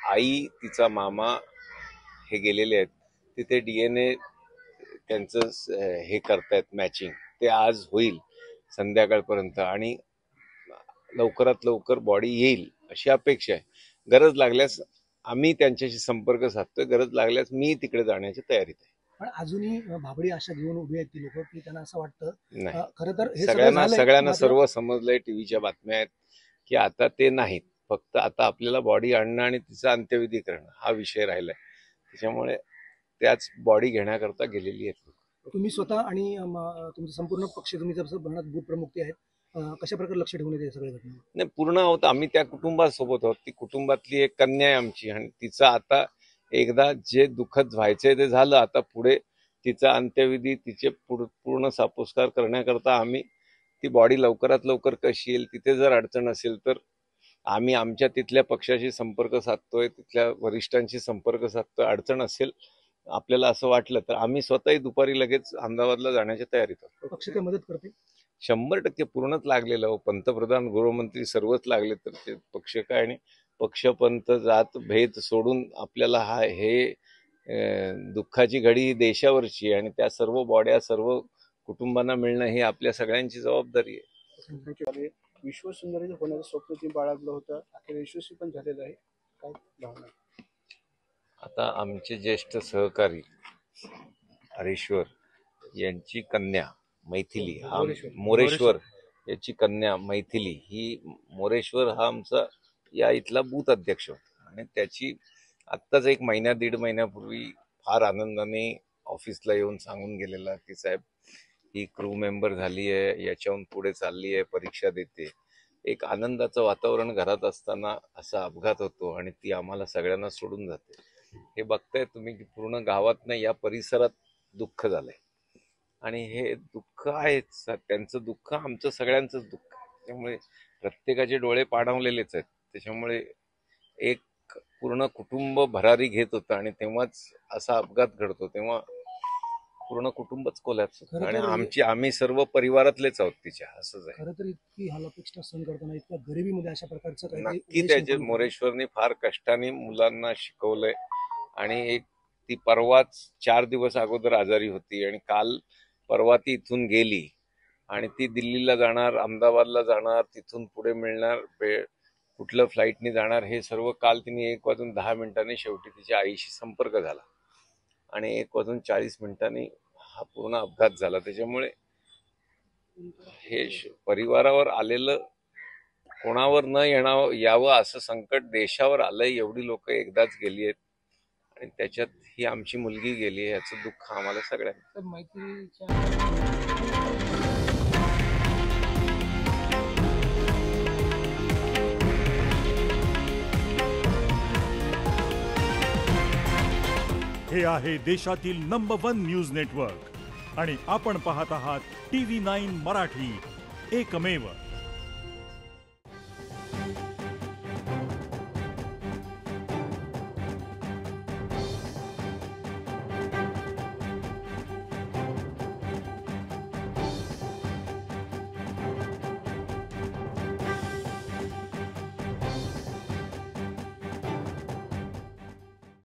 आई तिचा मामा हे गेलेले आहेत तिथे DNA त्यांचं हे करतायत मॅचिंग, ते आज होईल संध्याकाळपर्यंत आणि लवकरात लवकर बॉडी येईल अशी अपेक्षा आहे. गरज लागल्यास आम्ही त्यांच्याशी संपर्क साधतोय, गरज लागल्यास मी तिकडे जाण्याची तयारीत आहे. पण अजूनही भाबडी आशा घेऊन उभी आहेत ती लोक की त्यांना असं वाटतं नाही, खरं तर हे सगळ्यांना सर्व समजलंय, टीव्हीच्या बातम्या आहेत की आता ते नाहीत, फक्त आता आपल्याला बॉडी आणणं आणि तिचा अंत्यविधी करणं हा विषय राहिलाय. त्याच्यामुळे त्याच बॉडी घेण्याकरता गेलेली आहेत. तुम्ही स्वतः आणि तुमचा संपूर्ण पक्ष, तुम्ही जर म्हणत बूथ प्रमुख आहेत, कशा प्रकारे लक्ष ठेवून येते सगळ्या घटना? नाही, पूर्ण आहोत आम्ही त्या कुटुंबासोबत आहोत. ती कुटुंबातली एक कन्या आहे आमची आणि तिचा आता एकदा जे दुःखद व्हायचंय ते झालं. आता पुढे तिचा अंत्यविधी, तिचे पूर्ण सापोस्कार करण्याकरता आम्ही ती बॉडी लवकरात लवकर कशी येईल, तिथे जर अडचण असेल तर आम्ही आमच्या तिथल्या पक्षाशी संपर्क साधतोय, तिथल्या वरिष्ठांशी संपर्क साधतोय. अडचण असेल आपल्याला असं वाटलं तर आम्ही स्वतःही दुपारी लगेच अहमदाबादला जाण्याच्या तयारीत आहोत. पक्ष काय मदत करते? 100% पूर्णच लागलेलं हो. पंतप्रधान, गृहमंत्री सर्वच लागले तर ते पक्ष काय आणि पक्ष पंत जात भेद सोडून आपल्याला हे दुःखाची घडी देशावरची आणि त्या सर्व बॉड्या सर्व कुटुंबांना मिळणं ही आपल्या सगळ्यांची जबाबदारी आहे. विश्वसुंदरी होण्याचं स्वप्न ती बाळगलं होतं, अखेर यशस्वी पण झालेलं आहे. काय भावना? आता आमचे ज्येष्ठ सहकारी हरीश्वर यांची कन्या मैथिली, हा मोरेश्वर याची कन्या मैथिली, ही मोरेश्वर हा आमचा या इथला बूथ अध्यक्ष होता आणि त्याची आत्ताच 1 महिना 1.5 महिन्यापूर्वी फार आनंदाने ऑफिसला येऊन सांगून गेलेला की साहेब ही क्रू मेंबर झाली आहे, याच्याहून पुढे चालली आहे, परीक्षा देते. एक आनंदाचं वातावरण घरात असताना असा अपघात होतो आणि ती आम्हाला सगळ्यांना सोडून जाते. हे बघताय तुम्ही की पूर्ण गावातनं या परिसरात दुःख झालंय आणि हे दुःख आहेच, त्यांचं दुःख आमचं सगळ्यांचंच दुःख. त्यामुळे प्रत्येकाचे डोळे पाणावलेलेच आहेत. त्याच्यामुळे एक पूर्ण कुटुंब भरारी घेत होतं आणि तेव्हाच असा अपघात घडतो तेव्हा पूर्ण कुटुंबच कोलॅप्स होतं आणि आम्ही सर्व परिवारातलेच आहोत तिच्या. असंच आहे. खरं तर इतकी हालापेक्षा सहन करताना इतक्या गरिबीमध्ये अशा प्रकारचं नक्की त्याचे मोरेश्वरनी फार कष्टाने मुलांना शिकवलंय आणि ती परवाच 4 दिवस अगोदर आजारी होती आणि काल परवा ती इथून गेली आणि ती दिल्लीला जाणार, अहमदाबादला जाणार, तिथून पुढे मिळणार कुठलं फ्लाईटनी जाणार, हे सर्व काल तिने 1:10 शेवटी तिच्या आईशी संपर्क झाला आणि 1:40 हा पूर्ण अपघात झाला. त्याच्यामुळे हे परिवारावर आलेलं कोणावर न यावं असं संकट देशावर आलंय. एवढी लोक एकदाच गेली आहेत आणि त्याच्यात ही आमची मुलगी गेली आहे, याचं दुःख आम्हाला सगळ्यांना. हे आहे देशातील नंबर 1 न्यूज नेटवर्क आणि आपण पाहत आहात TV9 मराठी, एकमेव.